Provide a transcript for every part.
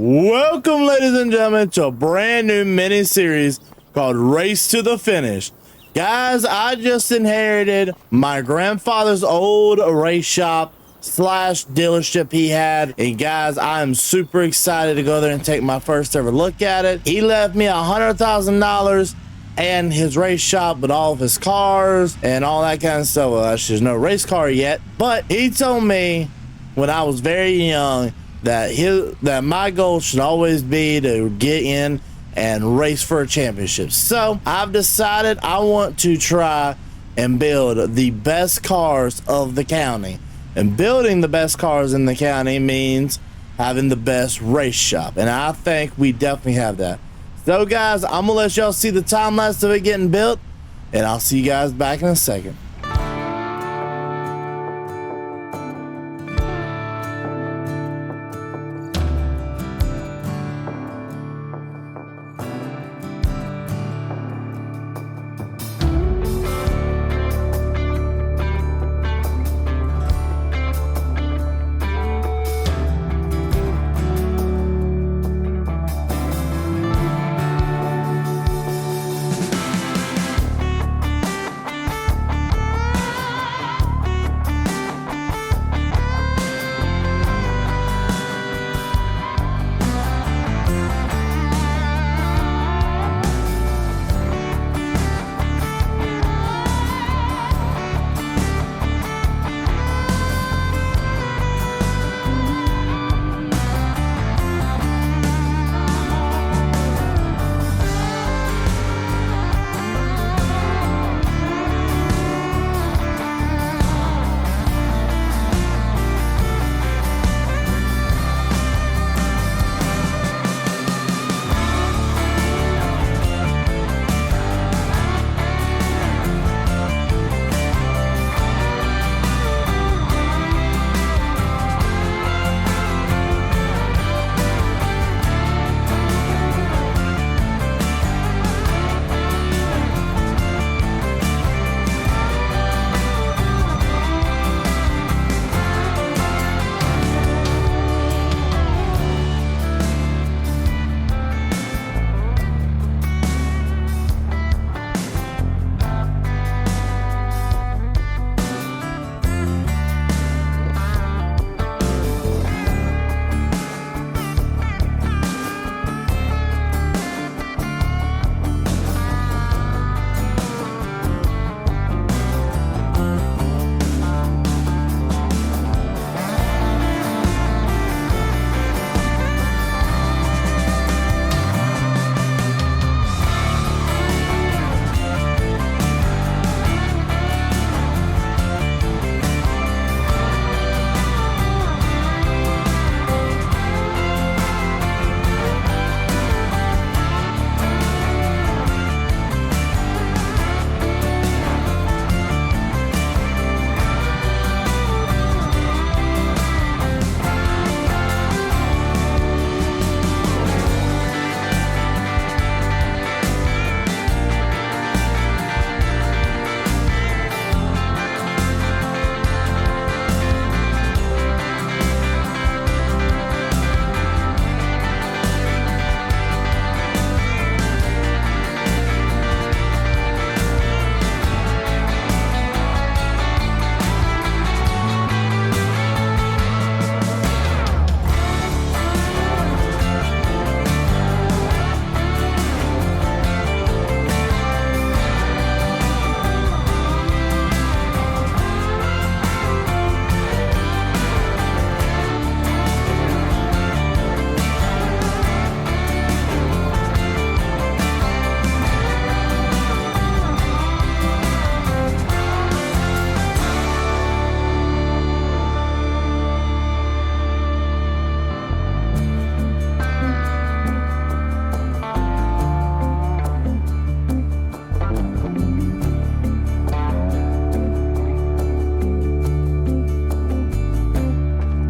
Welcome, ladies and gentlemen, to a brand new mini series called Race to the Finish. Guys, I just inherited my grandfather's old race shop slash dealership he had, and guys, I am super excited to go there and take my first ever look at it. He left me $100,000 and his race shop with all of his cars and all that kind of stuff. Well, actually, there's no race car yet, but he told me when I was very young that my goal should always be to get in and race for a championship. So I've decided I want to try and build the best cars of the county. And building the best cars in the county means having the best race shop. And I think we definitely have that. So guys, I'm gonna let y'all see the time lapse of it getting built, and I'll see you guys back in a second.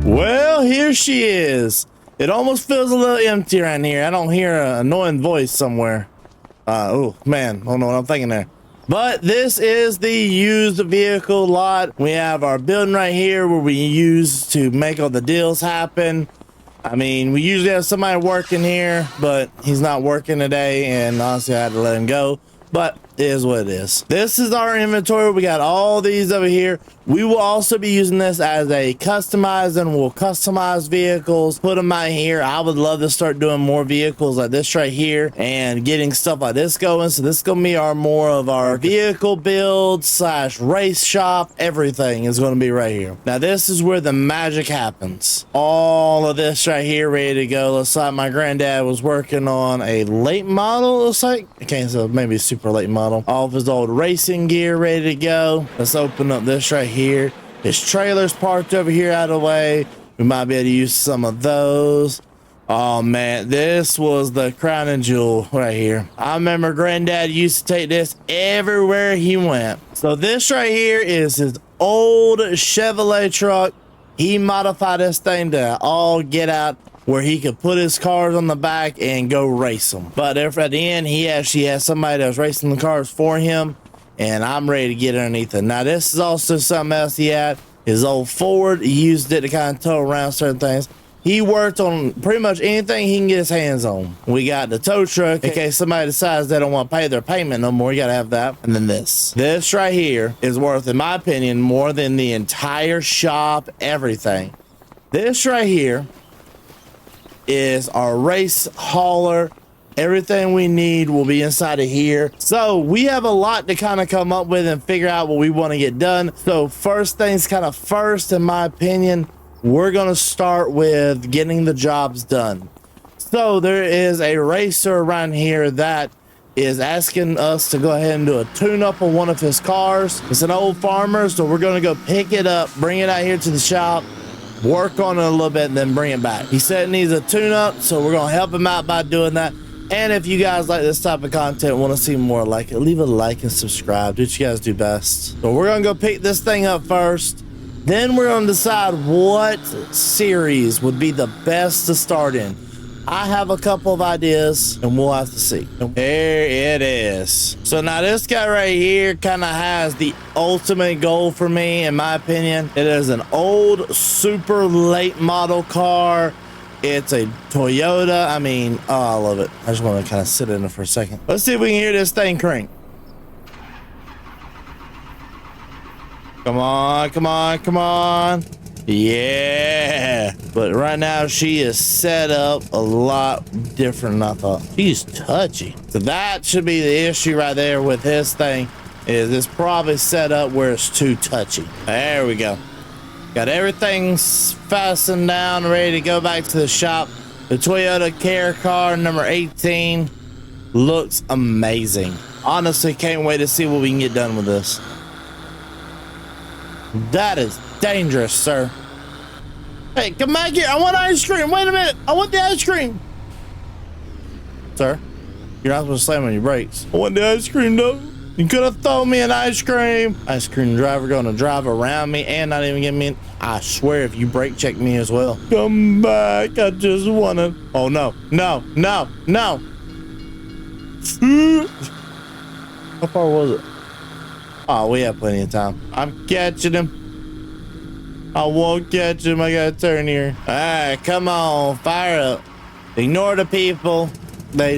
Well, here she is. It almost feels a little empty around here. I don't hear an annoying voice somewhere. Oh man, I don't know what I'm thinking there. But this is the used vehicle lot. We have our building right here where we use to make all the deals happen. I mean, we usually have somebody working here, but he's not working today, and honestly, I had to let him go. But it is what it is. This is our inventory. We got all these over here. We will also be using this as a customize, and we'll customize vehicles, put them out here. I would love to start doing more vehicles like this right here and getting stuff like this going. So this is gonna be our more of our vehicle build / race shop. Everything is going to be right here. Now this is where the magic happens. All of this right here ready to go. Looks like my granddad was working on a late model. Looks like, okay, so maybe a super late model. All of his old racing gear ready to go. Let's open up this right here. His trailer's parked over here out of the way. We might be able to use some of those. Oh man, this was the crown and jewel right here. I remember granddad used to take this everywhere he went. So this right here is his old Chevrolet truck. He modified this thing to all get out, where he could put his cars on the back and go race them. But at the end, he actually has somebody that was racing the cars for him, and I'm ready to get underneath it. Now this is also something else he had. His old Ford, he used it to kind of tow around certain things. He worked on pretty much anything he can get his hands on. We got the tow truck in case somebody decides they don't want to pay their payment no more. You gotta have that. And then this right here is worth, in my opinion, more than the entire shop, everything. This right here is our race hauler. Everything we need will be inside of here. So we have a lot to kind of come up with and figure out what we want to get done. So first things kind of first, in my opinion, we're going to start with getting the jobs done. So there is a racer around here that is asking us to go ahead and do a tune-up on one of his cars. It's an old farmer, so we're going to go pick it up, bring it out here to the shop, work on it a little bit, and then bring it back. He said it needs a tune-up, so we're going to help him out by doing that. And if you guys like this type of content, want to see more like it, leave a like and subscribe. Do what you guys do best. So we're going to go pick this thing up first. Then we're going to decide what series would be the best to start in. I have a couple of ideas, and we'll have to see. There it is. So now this guy right here kind of has the ultimate goal for me, in my opinion. It is an old, super late model car. It's a Toyota. I mean, oh, I love it. I just want to kind of sit in it for a second. Let's see if we can hear this thing crank. Come on, come on, come on. Yeah. But right now she is set up a lot different than I thought. She's touchy. So that should be the issue right there with this thing, is it's probably set up where it's too touchy. There we go. Got everything fastened down, ready to go back to the shop. The Toyota Care car number 18 looks amazing. Honestly, can't wait to see what we can get done with this. That is dangerous, sir. Hey, come back here. I want ice cream. Wait a minute. I want the ice cream. Sir, you're not supposed to slam on your brakes. I want the ice cream, though. You could have thrown me an ice cream. Ice cream driver gonna drive around me and not even give me I swear if you brake check me as well. Come back. I just wanna. Oh, no. No. No. No. How far was it? Oh, we have plenty of time. I'm catching him. I won't catch him. I gotta turn here. All right, come on, fire up. Ignore the people. They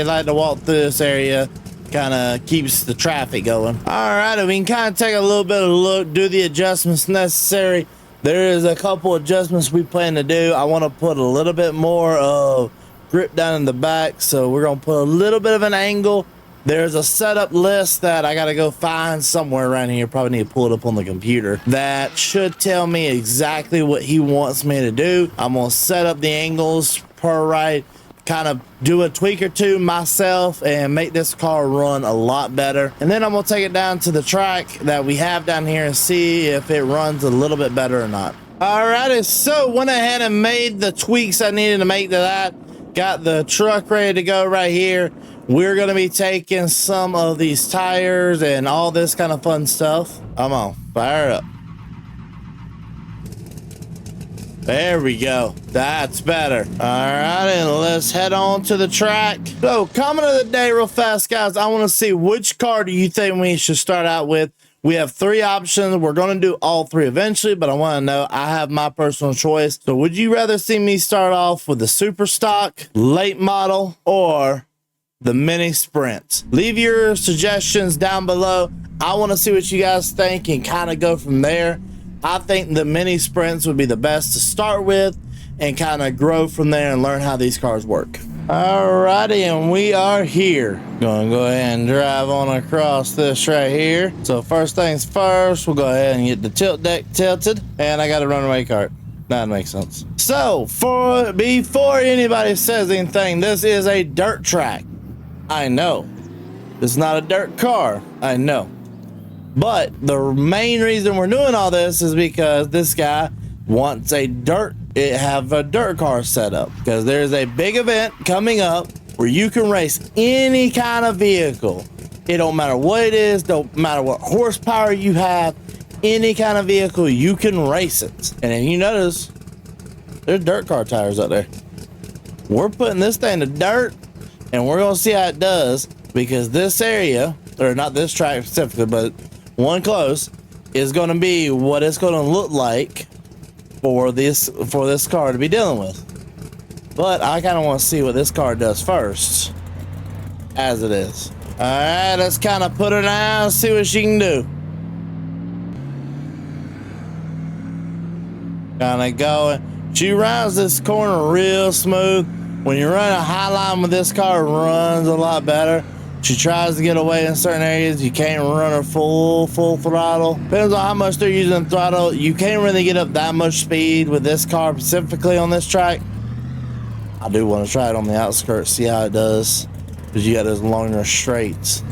like to walk through this area. Kind of keeps the traffic going. All right, we can kind of take a little bit of a look, do the adjustments necessary. There is a couple adjustments we plan to do. I want to put a little bit more of grip down in the back, so we're gonna put a little bit of an angle. There's a setup list that I gotta go find somewhere around here. Probably need to pull it up on the computer. That should tell me exactly what he wants me to do. I'm gonna set up the angles per right, kind of do a tweak or two myself and make this car run a lot better. And then I'm gonna take it down to the track that we have down here and see if it runs a little bit better or not. Alrighty, so went ahead and made the tweaks I needed to make to that. Got the truck ready to go right here. We're going to be taking some of these tires and all this kind of fun stuff. Come on, fire up. There we go. That's better. All right, and let's head on to the track. So, comment of the day real fast, guys. I want to see which car do you think we should start out with We have 3 options. We're going to do all 3 eventually, but I want to know, I have my personal choice. So would you rather see me start off with the super stock, late model, or the mini sprints? Leave your suggestions down below. I want to see what you guys think and kind of go from there. I think the mini sprints would be the best to start with and kind of grow from there and learn how these cars work. Alrighty, and we are here. Gonna go ahead and drive on across this right here. So first things first, we'll go ahead and get the tilt deck tilted, and I got a runaway cart. That makes sense. So before anybody says anything, this is a dirt track. I know. It's not a dirt car. I know. But the main reason we're doing all this is because this guy wants a dirt car set up, because there's a big event coming up where you can race any kind of vehicle. It don't matter what it is, don't matter what horsepower you have, any kind of vehicle, you can race it. And if you notice, there's dirt car tires up there. We're putting this thing to dirt, and we're gonna see how it does, because this area, or not this track specifically, but one close, is gonna be what it's gonna look like for this car to be dealing with. But I kind of want to see what this car does first, as it is. All right, let's kind of put her down, see what she can do. Kind of going. She runs this corner real smooth. When you run a high line with this car, it runs a lot better. She tries to get away in certain areas. You can't run her full throttle. Depends on how much they're using the throttle. You can't really get up that much speed with this car, specifically on this track. I do want to try it on the outskirts, see how it does, because you got those longer straights.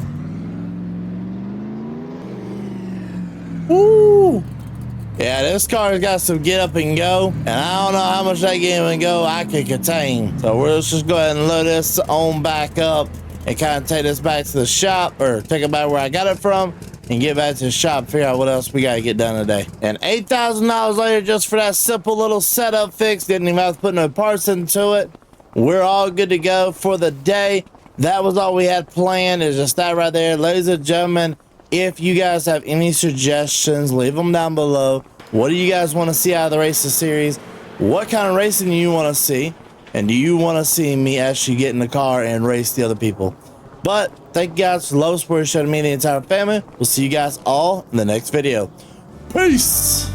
Woo! Yeah, this car's got some get up and go, and I don't know how much that get up and go I can contain. So let's just go ahead and load this on back up and kind of take this back to the shop, or take it back where I got it from, and get back to the shop, figure out what else we got to get done today. And $8,000 later, just for that simple little setup fix, didn't even have to put no parts into it. We're all good to go for the day. That was all we had planned, is just that right there. Ladies and gentlemen, if you guys have any suggestions, leave them down below. What do you guys want to see out of the racing series? What kind of racing do you want to see? And do you want to see me actually get in the car and race the other people? But thank you guys for the love, support, showing me, the entire family. We'll see you guys all in the next video. Peace.